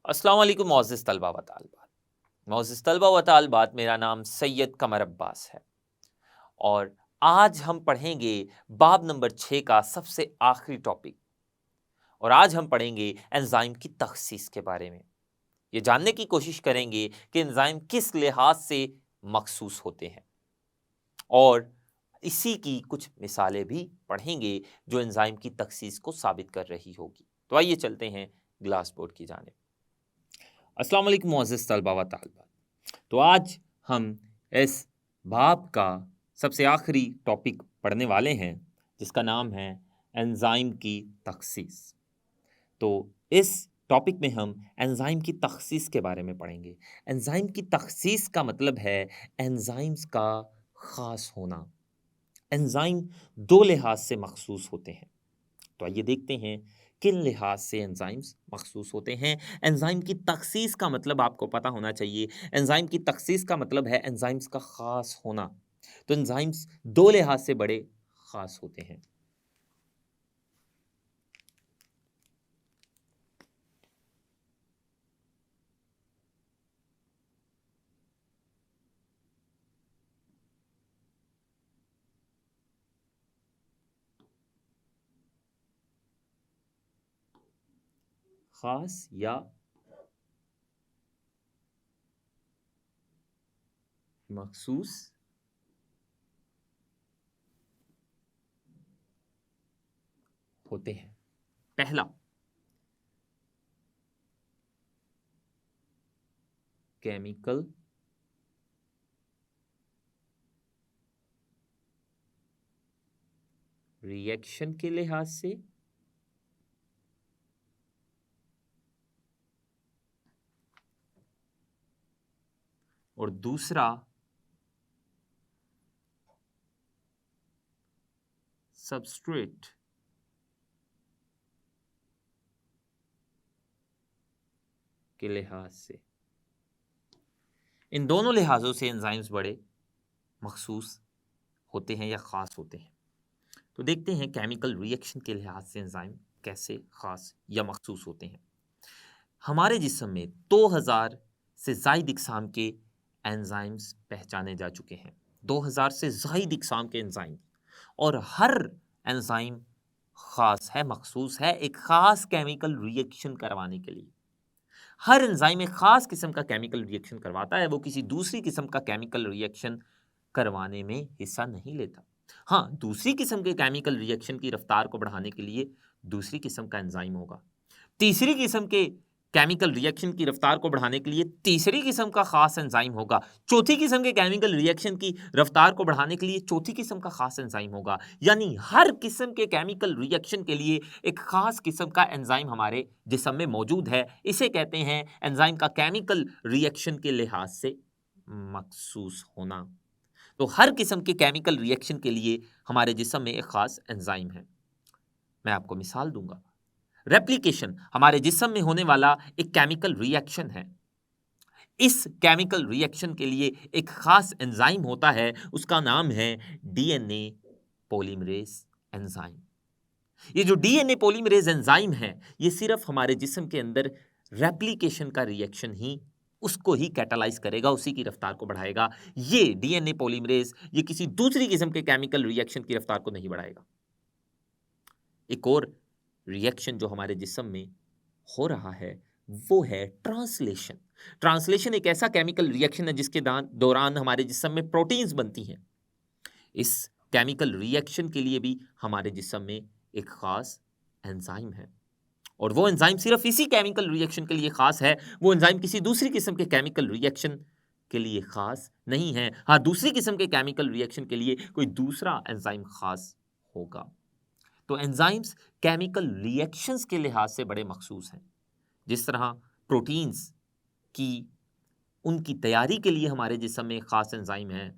अस्सलाम वालेकुम मोअज़्ज़िज़ तलबा व तालिबात। मोअज़्ज़िज़ तलबा व तालिबात, मेरा नाम सैयद कमर अब्बास है और आज हम पढ़ेंगे बाब नंबर 6 का सबसे आखिरी टॉपिक। और आज हम पढ़ेंगे एंजाइम की तख़सीस के बारे में। ये जानने की कोशिश करेंगे कि एंजाइम किस लिहाज से मखसूस होते हैं और इसी की कुछ मिसालें भी पढ़ेंगे जो एंजाइम की तख़सीस को साबित कर रही होगी। तो आइए चलते हैं ग्लास बोर्ड की जानिब। अस्सलाम वालेकुम मोअज़्ज़िज़ तलबा व तालिबात। तो आज हम इस बाब का सबसे आखिरी टॉपिक पढ़ने वाले हैं जिसका नाम है एंजाइम की तख़सीस। तो इस टॉपिक में हम एंजाइम की तख़सीस के बारे में पढ़ेंगे। एंजाइम की तख़सीस का मतलब है एंजाइम्स का ख़ास होना। एंजाइम दो लिहाज से मखसूस होते हैं। तो आइए देखते हैं किन लिहाज से एंजाइम्स मखसूस होते हैं। एंजाइम की तख़सीस का मतलब आपको पता होना चाहिए। एंजाइम की तख़सीस का मतलब है एंजाइम्स का ख़ास होना। तो एंजाइम्स दो लिहाज से बड़े ख़ास होते हैं। ख़ास या मखसूस होते हैं। पहला, केमिकल रिएक्शन के लिहाज से और दूसरा सबस्ट्रेट के लिहाज से। इन दोनों लिहाजों से एंजाइम्स बड़े मखसूस होते हैं या ख़ास होते हैं। तो देखते हैं केमिकल रिएक्शन के लिहाज से एंजाइम कैसे ख़ास या मखसूस होते हैं। हमारे जिस्म में 2000 से ज़ायद इक़साम के एंजाइम्स पहचाने जा चुके हैं। 2000 से ज़ायद इक़साम के एंजाइम, और हर एंजाइम ख़ास है, मखसूस है एक ख़ास केमिकल रिएक्शन करवाने के लिए। हर एंजाइम एक ख़ास किस्म का केमिकल रिएक्शन करवाता है, वो किसी दूसरी किस्म का केमिकल रिएक्शन करवाने में हिस्सा नहीं लेता। हाँ, दूसरी किस्म के केमिकल रिएक्शन की रफ्तार को बढ़ाने के लिए दूसरी किस्म का एंजाइम होगा। तीसरी किस्म के केमिकल रिएक्शन की रफ्तार को बढ़ाने के लिए तीसरी किस्म का खास एंजाइम होगा। चौथी किस्म के केमिकल रिएक्शन की रफ्तार को बढ़ाने के लिए चौथी किस्म का खास एंजाइम होगा। यानी हर किस्म के केमिकल रिएक्शन के लिए एक खास किस्म का एंजाइम हमारे जिस्म में मौजूद है। इसे कहते हैं एंजाइम का केमिकल रिएक्शन के लिहाज से मखसूस होना। तो हर किस्म के केमिकल रिएक्शन के लिए हमारे जिस्म में एक खास एंजाइम है। मैं आपको मिसाल दूंगा। रेप्लिकेशन हमारे जिस्म में होने वाला एक केमिकल रिएक्शन है। इस केमिकल रिएक्शन के लिए एक खास एंजाइम होता है, उसका नाम है डीएनए पॉलीमरेज एंजाइम। ये जो डीएनए पॉलीमरेज एंजाइम है, ये सिर्फ हमारे जिस्म के अंदर रेप्लिकेशन का रिएक्शन ही उसको ही कैटालाइज करेगा, उसी की रफ्तार को बढ़ाएगा। ये डीएनए पॉलीमरेज ये किसी दूसरी किस्म के केमिकल रिएक्शन की रफ्तार को नहीं बढ़ाएगा। एक और रिएक्शन जो हमारे जिस्म में हो रहा है वो है ट्रांसलेशन। ट्रांसलेशन एक ऐसा केमिकल रिएक्शन है जिसके दौरान हमारे जिस्म में प्रोटीन्स बनती हैं। इस केमिकल रिएक्शन के लिए भी हमारे जिस्म में एक खास एंजाइम है, और वो एंजाइम सिर्फ इसी केमिकल रिएक्शन के लिए खास है। वो एंजाइम किसी दूसरी किस्म के केमिकल रिएक्शन के लिए खास नहीं है। हाँ, दूसरी किस्म के केमिकल रिएक्शन के लिए कोई दूसरा एंजाइम खास होगा। तो एंजाइम्स केमिकल रिएक्शंस के लिहाज से बड़े मखसूस हैं। जिस तरह प्रोटीन्स की उनकी तैयारी के लिए हमारे जिस्म में एक खास एंजाइम है,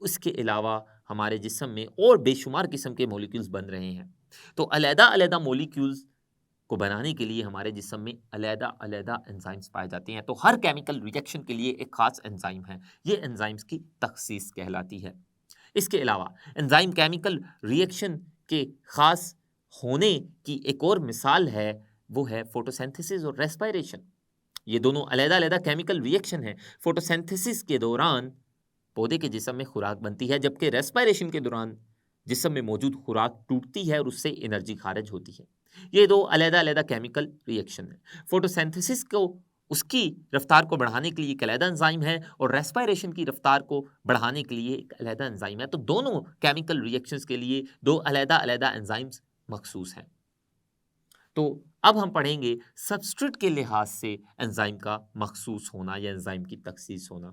उसके अलावा हमारे जिस्म में और बेशुमार किस्म के मॉलिक्यूल्स बन रहे हैं। तो अलग-अलग मॉलिक्यूल्स को बनाने के लिए हमारे जिस्म में अलग-अलग एंजाइम्स पाए जाते हैं। तो हर केमिकल रिएक्शन के लिए एक खास एंजाइम है। ये एंजाइम्स की तखसीस कहलाती है। इसके अलावा एंजाइम केमिकल रिएक्शन के खास होने की एक और मिसाल है, वो है फोटोसिंथेसिस और रेस्पिरेशन। ये दोनों अलग-अलग केमिकल रिएक्शन है। फोटोसिंथेसिस के दौरान पौधे के जिस्म में खुराक बनती है, जबकि रेस्पिरेशन के दौरान जिस्म में मौजूद खुराक टूटती है और उससे एनर्जी खारिज होती है। ये दो अलग-अलग केमिकल रिएक्शन है। फोटोसिंथेसिस को उसकी रफ्तार को बढ़ाने के लिए एक अलग एंजाइम है और रेस्पिरेशन की रफ्तार को बढ़ाने के लिए एक अलग एंजाइम है। तो दोनों केमिकल रिएक्शंस के लिए दो अलग-अलग एंजाइम्स मखसूस हैं। तो अब हम पढ़ेंगे सबस्ट्रेट के लिहाज से एंजाइम का मखसूस होना या एंजाइम की तखसीस होना।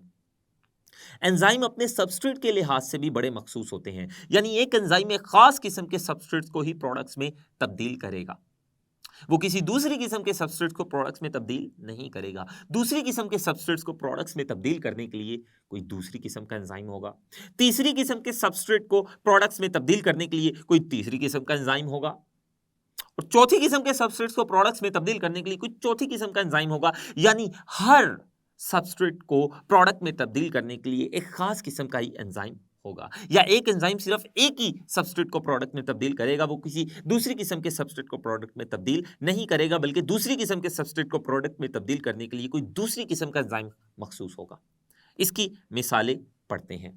एंजाइम अपने सबस्ट्रेट के लिहाज से भी बड़े मखसूस होते हैं, यानी एक एंजाइम एक खास किस्म के सबस्ट्रेट्स को ही प्रोडक्ट्स में तब्दील करेगा, वो किसी दूसरी किस्म के सबस्ट्रेट्स को प्रोडक्ट्स में तब्दील नहीं करेगा। दूसरी किस्म के सबस्ट्रेट्स को प्रोडक्ट्स में तब्दील करने के लिए कोई दूसरी किस्म का एंजाइम होगा, तीसरी किस्म के सबस्ट्रेट को प्रोडक्ट्स में तब्दील करने के लिए कोई तीसरी किस्म का एंजाइम होगा, और चौथी किस्म के सबस्ट्रेट्स को प्रोडक्ट्स में तब्दील करने के लिए कोई चौथी किस्म का एंजाइम होगा। यानी हर सबस्ट्रेट को प्रोडक्ट में तब्दील करने के लिए एक खास किस्म का ही एंजाइम होगा, या एक एंजाइम सिर्फ एक ही सबस्ट्रेट को प्रोडक्ट में तब्दील करेगा, वो किसी दूसरी किस्म के सबस्ट्रेट को प्रोडक्ट में तब्दील नहीं करेगा, बल्कि दूसरी किस्म के सबस्ट्रेट को प्रोडक्ट में तब्दील करने के लिए कोई दूसरी किस्म का एंजाइम मखसूस होगा। इसकी मिसालें पढ़ते हैं,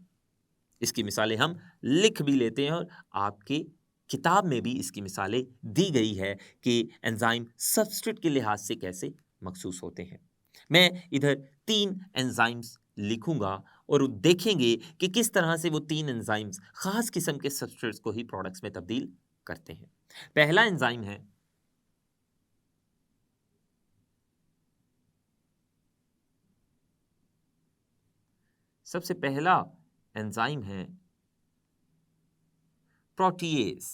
इसकी मिसालें हम लिख भी लेते हैं और आपके किताब में भी इसकी मिसालें दी गई है कि एंजाइम सबस्ट्रेट के लिहाज से कैसे मखसूस होते हैं। मैं इधर 3 एंजाइम्स लिखूंगा और देखेंगे कि किस तरह से वो 3 एंजाइम्स खास किस्म के सबस्ट्रेट्स को ही प्रोडक्ट्स में तब्दील करते हैं। पहला एंजाइम है सबसे पहला एंजाइम है प्रोटीएज।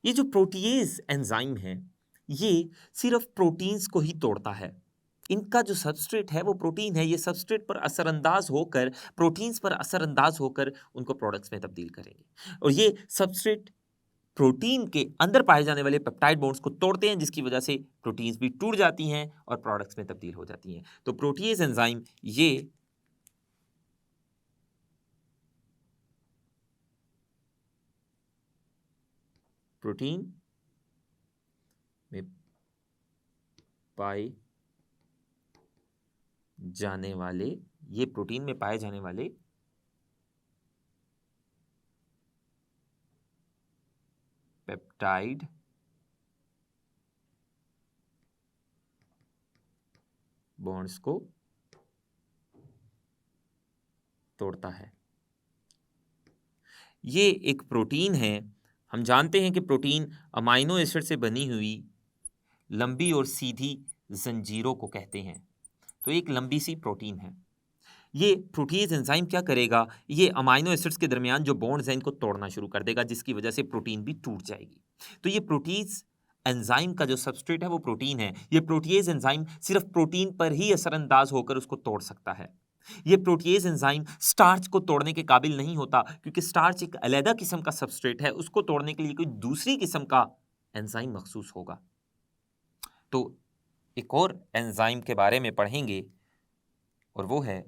ये जो प्रोटीएज एंजाइम है, ये सिर्फ प्रोटीन्स को ही तोड़ता है। इनका जो सबस्ट्रेट है वो प्रोटीन है, ये सबस्ट्रेट पर असरअंदाज होकर, प्रोटीन्स पर असरअंदाज होकर उनको प्रोडक्ट्स में तब्दील करेंगे, और ये सबस्ट्रेट प्रोटीन के अंदर पाए जाने वाले पेप्टाइड बॉन्ड्स को तोड़ते हैं, जिसकी वजह से प्रोटीन्स भी टूट जाती हैं और प्रोडक्ट्स में तब्दील हो जाती हैं। तो प्रोटीएज एंजाइम ये प्रोटीन में पाए जाने वाले, ये प्रोटीन में पाए जाने वाले पेप्टाइड बॉन्ड्स को तोड़ता है। ये एक प्रोटीन है। हम जानते हैं कि प्रोटीन अमाइनो एसिड से बनी हुई लंबी और सीधी जंजीरों को कहते हैं। तो एक लंबी सी प्रोटीन है। ये प्रोटीज एंजाइम क्या करेगा, ये अमाइनो एसिड्स के दरमियान जो बॉन्ड्स हैं इनको तोड़ना शुरू कर देगा, जिसकी वजह से प्रोटीन भी टूट जाएगी। तो ये प्रोटीज एंजाइम का जो सबस्ट्रेट है वो प्रोटीन है। ये प्रोटीज एंजाइम सिर्फ प्रोटीन पर ही असरअंदाज होकर उसको तोड़ सकता है। ये प्रोटीज एंजाइम स्टार्च को तोड़ने के काबिल नहीं होता, क्योंकि स्टार्च एक अलग किस्म का सबस्ट्रेट है, उसको तोड़ने के लिए कोई दूसरी किस्म का एंजाइम मखसूस होगा। तो एक और एंजाइम के बारे में पढ़ेंगे और वो है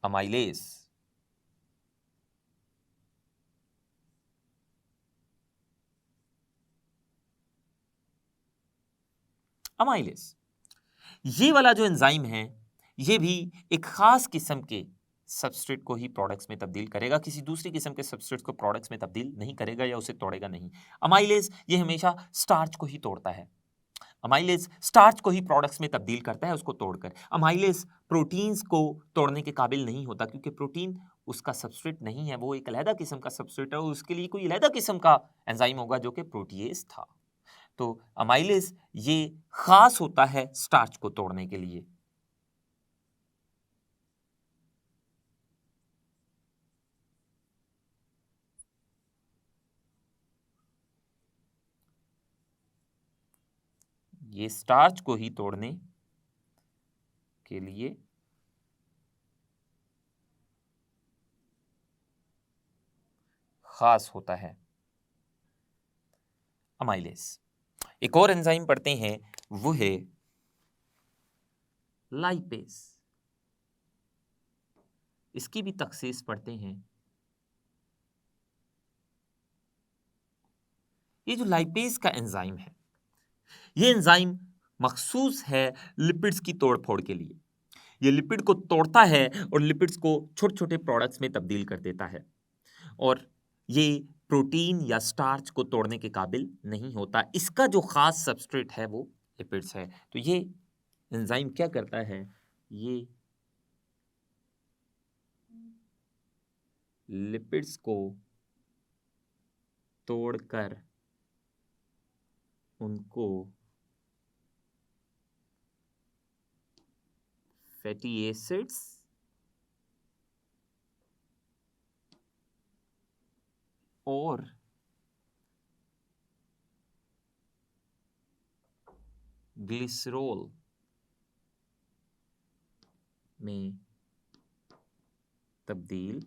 अमाइलेज। अमाइलेज ये वाला जो एंजाइम है, ये भी एक खास किस्म के सबस्ट्रेट को ही प्रोडक्ट्स में तब्दील करेगा, किसी दूसरी किस्म के सबस्ट्रेट को प्रोडक्ट्स में तब्दील नहीं करेगा या उसे तोड़ेगा नहीं। अमाइलेज ये हमेशा स्टार्च को ही तोड़ता है। अमाइलेज स्टार्च को ही प्रोडक्ट्स में तब्दील करता है उसको तोड़कर। अमाइलेज प्रोटीन्स को तोड़ने के काबिल नहीं होता, क्योंकि प्रोटीन उसका सबस्ट्रेट नहीं है, वो एक अलग किस्म का सबस्ट्रेट है, उसके लिए कोई अलग किस्म का एंजाइम होगा जो कि प्रोटीएज था। तो अमाइलेज ये खास होता है स्टार्च को तोड़ने के लिए। ये स्टार्च को ही तोड़ने के लिए खास होता है अमाइलेज। एक और एंजाइम पढ़ते हैं, वो है लाइपेज। इसकी भी तखसीस पढ़ते हैं। ये जो लाइपेज का एंजाइम है, ये एंजाइम मखसूस है लिपिड्स की तोड़फोड़ के लिए। ये लिपिड को तोड़ता है और लिपिड्स को छोटे छोटे प्रोडक्ट्स में तब्दील कर देता है, और ये प्रोटीन या स्टार्च को तोड़ने के काबिल नहीं होता। इसका जो खास सबस्ट्रेट है वो लिपिड्स है। तो ये एंजाइम क्या करता है, ये लिपिड्स को तोड़कर उनको फैटी एसिड्स और ग्लिसरॉल में तब्दील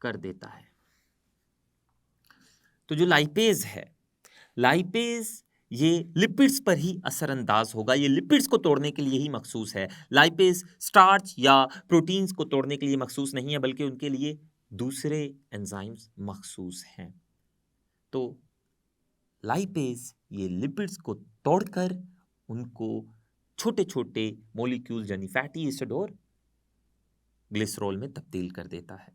कर देता है। तो जो लाइपेज है, लाइपेज ये लिपिड्स पर ही असरअंदाज होगा, ये लिपिड्स को तोड़ने के लिए ही मखसूस है। लाइपेज स्टार्च या प्रोटीन्स को तोड़ने के लिए मखसूस नहीं है, बल्कि उनके लिए दूसरे एंजाइम्स मखसूस हैं। तो लाइपेज ये लिपिड्स को तोड़कर उनको छोटे छोटे मॉलिक्यूल्स यानी फैटी एसिड और ग्लिसरॉल में तब्दील कर देता है।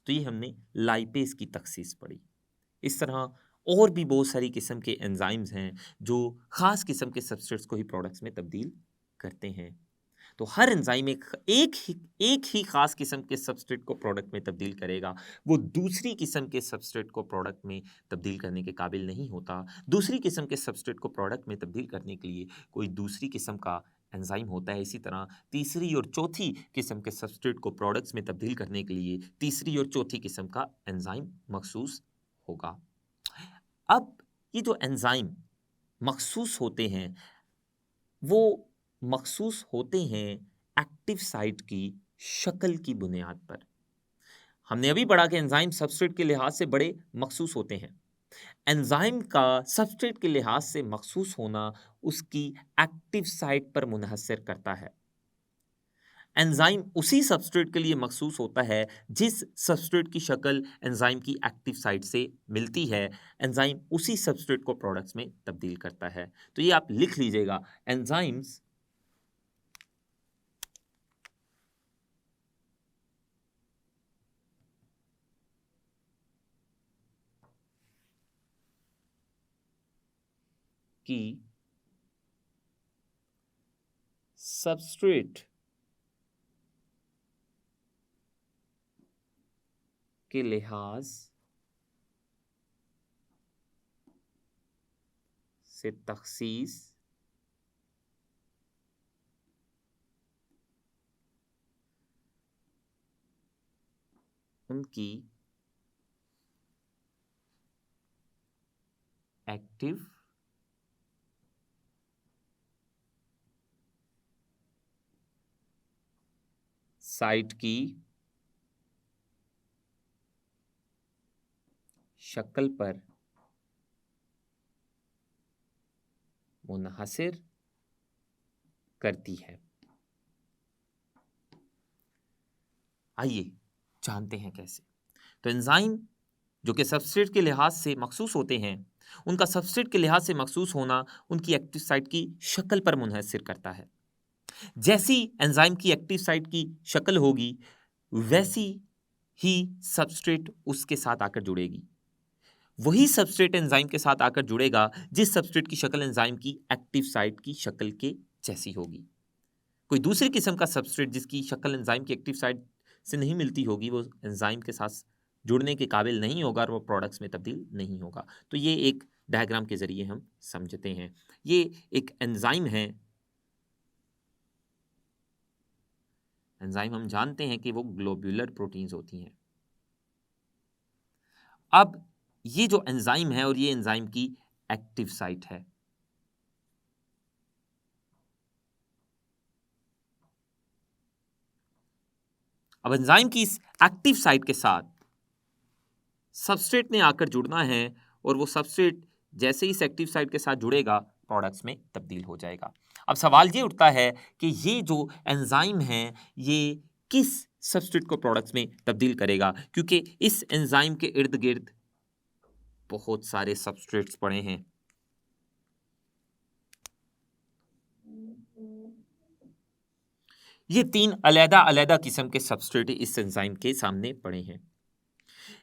तो ये हमने लाइपेज की तखसीस पढ़ी। इस तरह और भी बहुत सारी किस्म के एंजाइम्स हैं जो ख़ास किस्म के सबस्ट्रेट्स को ही प्रोडक्ट्स में तब्दील करते हैं। तो हर एंजाइम एक ही ख़ास किस्म के सबस्ट्रेट को प्रोडक्ट में तब्दील करेगा। वो दूसरी किस्म के सबस्ट्रेट को प्रोडक्ट में तब्दील करने के काबिल नहीं होता। दूसरी किस्म के सबस्ट्रेट को प्रोडक्ट में तब्दील करने के लिए कोई दूसरी किस्म का एंजाइम होता है। इसी तरह तीसरी और चौथी किस्म के सबस्ट्रेट को प्रोडक्ट्स में तब्दील करने के लिए तीसरी और चौथी किस्म का एंजाइम मखसूस होगा। अब ये जो एंजाइम मखसूस होते हैं, वो मखसूस होते हैं एक्टिव साइट की शक्ल की बुनियाद पर। हमने अभी पढ़ा कि एंजाइम सबस्ट्रेट के लिहाज से बड़े मखसूस होते हैं। एंजाइम का सबस्ट्रेट के लिहाज से मखसूस होना उसकी एक्टिव साइट पर मुनहसर करता है। एंजाइम उसी सबस्ट्रेट के लिए मखसूस होता है जिस सबस्ट्रेट की शक्ल एंजाइम की एक्टिव साइट से मिलती है। एंजाइम उसी सबस्ट्रेट को प्रोडक्ट्स में तब्दील करता है। तो ये आप लिख लीजिएगा, एंजाइम्स की सबस्ट्रेट के लिहाज से तखसीस उनकी एक्टिव साइट की शक्ल पर मुनहसर करती है। आइए जानते हैं कैसे। तो एंजाइम जो कि सबस्ट्रेट के लिहाज से मखसूस होते हैं, उनका सबस्ट्रेट के लिहाज से मखसूस होना उनकी एक्टिव साइट की शक्ल पर मुनहसर करता है। जैसी एंजाइम की एक्टिव साइट की शक्ल होगी, वैसी ही सबस्ट्रेट उसके साथ आकर जुड़ेगी। वही सबस्ट्रेट एंजाइम के साथ आकर जुड़ेगा जिस सबस्ट्रेट की शक्ल एंजाइम की एक्टिव साइट की शक्ल के जैसी होगी। कोई दूसरी किस्म का सबस्ट्रेट जिसकी शक्ल एंजाइम की एक्टिव साइट से नहीं मिलती होगी, वो एंजाइम के साथ जुड़ने के काबिल नहीं होगा और वो प्रोडक्ट्स में तब्दील नहीं होगा। तो ये एक डायग्राम के जरिए हम समझते हैं। ये एक एंजाइम है। एंजाइम हम जानते हैं कि वो ग्लोब्यूलर प्रोटीन्स होती हैं। अब ये जो एंजाइम है और ये एंजाइम की एक्टिव साइट है। अब एंजाइम की इस एक्टिव साइट के साथ सबस्ट्रेट ने आकर जुड़ना है और वो सबस्ट्रेट जैसे ही इस एक्टिव साइट के साथ जुड़ेगा, प्रोडक्ट्स में तब्दील हो जाएगा। अब सवाल ये उठता है कि ये जो एंजाइम है, ये किस सबस्ट्रेट को प्रोडक्ट्स में तब्दील करेगा, क्योंकि इस एंजाइम के इर्द गिर्द बहुत सारे सबस्ट्रेट्स पड़े हैं। ये 3 अलग-अलग किस्म के सबस्ट्रेट इस एंजाइम के सामने पड़े हैं।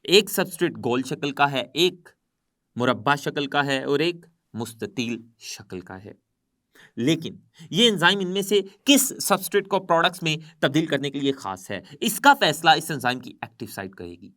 एक सबस्ट्रेट गोल शक्ल का है, एक मुरब्बा शक्ल का है और एक मुस्ततील शक्ल का है। लेकिन ये एंजाइम इनमें से किस सबस्ट्रेट को प्रोडक्ट्स में तब्दील करने के लिए खास है, इसका फैसला इस एंजाइम की एक्टिव साइट करेगी।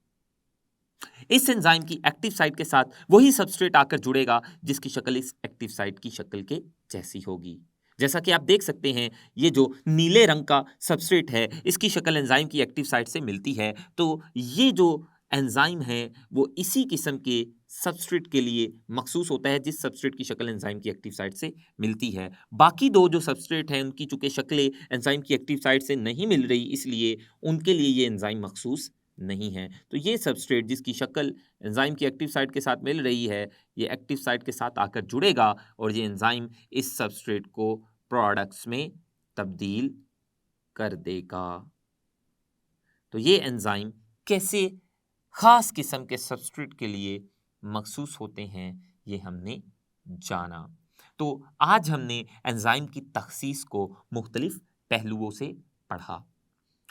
इस एंजाइम की एक्टिव साइट के साथ वही सबस्ट्रेट आकर जुड़ेगा जिसकी शक्ल इस एक्टिव साइट की शक्ल के जैसी होगी। जैसा कि आप देख सकते हैं, ये जो नीले रंग का सबस्ट्रेट है, इसकी शक्ल एंजाइम की एक्टिव साइट से मिलती है। तो ये जो एंजाइम है वो इसी किस्म के सबस्ट्रेट के लिए मखसूस होता है जिस सबस्ट्रेट की शक्ल एंजाइम की एक्टिव साइट से मिलती है। बाकी दो जो सबस्ट्रेट हैं उनकी चूंकि शक्लें एंजाइम की एक्टिव साइट से नहीं मिल रही, इसलिए उनके लिए ये एंजाइम मखसूस नहीं है। तो ये सबस्ट्रेट जिसकी शक्ल एंजाइम की एक्टिव साइट के साथ मिल रही है, ये एक्टिव साइट के साथ आकर जुड़ेगा और ये एंजाइम इस सबस्ट्रेट को प्रोडक्ट्स में तब्दील कर देगा। तो ये एंजाइम कैसे खास किस्म के सबस्ट्रेट के लिए मखसूस होते हैं, ये हमने जाना। तो आज हमने एंजाइम की तखसीस को मुख्तलिफ पहलुओं से पढ़ा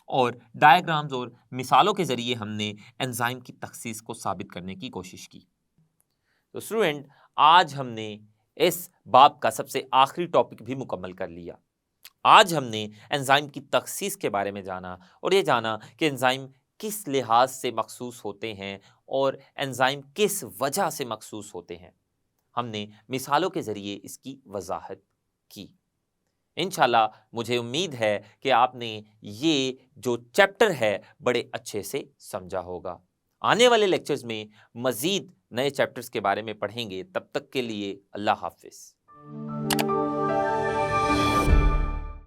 और डायग्राम्स और मिसालों के ज़रिए हमने एंजाइम की तखसीस को साबित करने की कोशिश की। तो स्टूडेंट, आज हमने इस बाब का सबसे आखिरी टॉपिक भी मुकम्मल कर लिया। आज हमने एंजाइम की तखसीस के बारे में जाना और ये जाना कि एंजाइम किस लिहाज से मखसूस होते हैं और एंजाइम किस वजह से मखसूस होते हैं। हमने मिसालों के ज़रिए इसकी वजाहत की। इंशाल्लाह मुझे उम्मीद है कि आपने ये जो चैप्टर है बड़े अच्छे से समझा होगा। आने वाले लेक्चर्स में मज़ीद नए चैप्टर्स के बारे में पढ़ेंगे। तब तक के लिए अल्लाह हाफ़िज़।